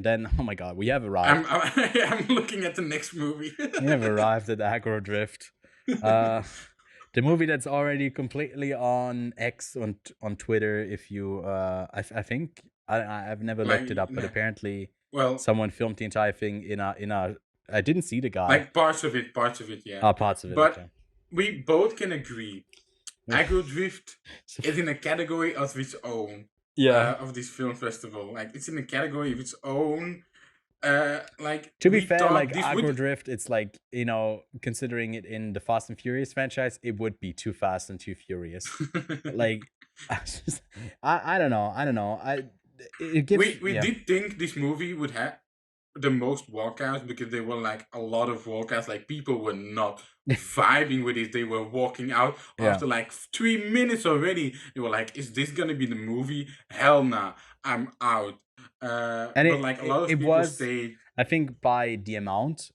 then, oh my god, we have arrived. I'm looking at the next movie. We have arrived at Aggro Drift. The movie that's already completely on X, on Twitter. If you, I think I've never looked it Like, up, but apparently well, someone filmed the entire thing in a. I didn't see the guy. like parts of it, yeah. Parts of it. But Okay. we both can agree, Aggro Drift is in a category of its own. Yeah. Of this film festival, like it's in a category of its own. Like, to be we fair, thought like this Aggro would... Drift, it's like, considering it in the Fast and Furious franchise, it would be Too Fast and Too Furious. Like, I don't know. It gives. we did think this movie would have the most walkouts, because there were like a lot of walkouts. Like, people were not vibing with it. They were walking out after like 3 minutes already. They were like, "Is this gonna be the movie? Hell nah, I'm out." And but like a lot of people stayed. I think by the amount,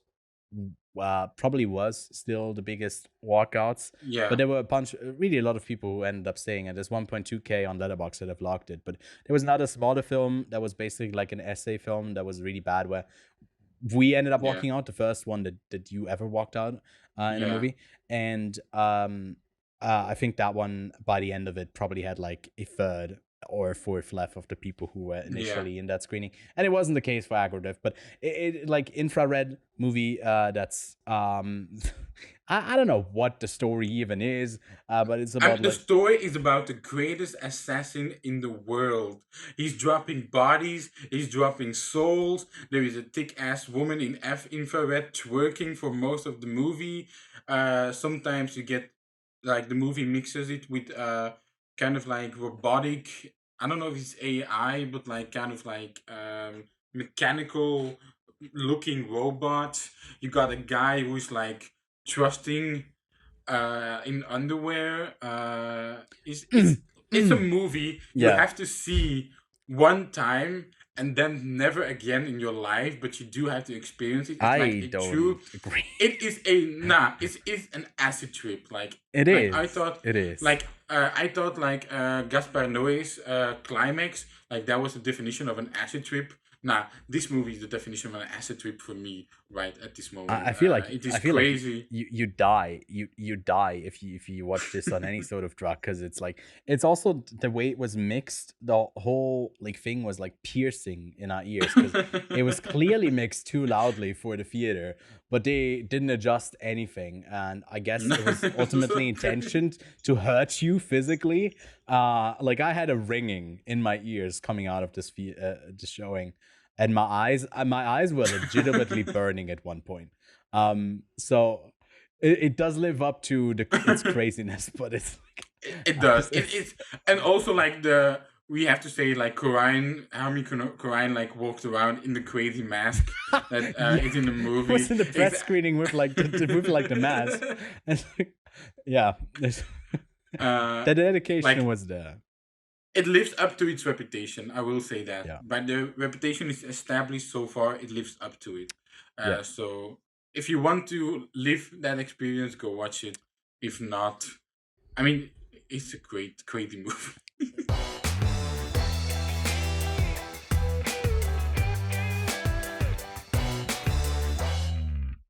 probably was still the biggest walkouts. Yeah. But there were really a lot of people who ended up staying, and there's 1.2K on Letterboxd that have logged it. But there was another smaller film that was basically like an essay film that was really bad, where we ended up walking out, the first one that you ever walked out in a movie. And I think that one, by the end of it, probably had like a third or a fourth left of the people who were initially in that screening. And it wasn't the case for Aggro Drift, but it like infrared movie that's I don't know what the story even is, but it's about the story is about the greatest assassin in the world. He's dropping bodies, he's dropping souls. There is a thick-ass woman in infrared twerking for most of the movie. Sometimes you get, like, the movie mixes it with kind of like robotic, I don't know if it's AI, but like kind of like mechanical looking robot. You got a guy who's like trusting in underwear. It's a movie you have to see one time and then never again in your life, but you do have to experience it. It's I don't agree. It is it's an acid trip. Like, it like is. I thought it is. Like I thought like Gaspar Noé's climax, like that was the definition of an acid trip. Nah, this movie is the definition of an acid trip for me right at this moment. I feel like it is crazy. Like you die. You die if you watch this on any sort of drug, because it's like, it's also the way it was mixed. The whole like thing was like piercing in our ears, because it was clearly mixed too loudly for the theater, but they didn't adjust anything, and I guess it was ultimately intentioned to hurt you physically. Like, I had a ringing in my ears coming out of this showing. And my eyes were legitimately burning at one point. So it does live up to its craziness, but it's like, it does. It's and also like we have to say, like, Harmony Korine like walked around in the crazy mask that is in the movie. Was in the press screening with like the mask. And the dedication was there. It lives up to its reputation, I will say that. Yeah. But the reputation is established so far, it lives up to it. So if you want to live that experience, go watch it. If not, I mean, it's a great, crazy movie.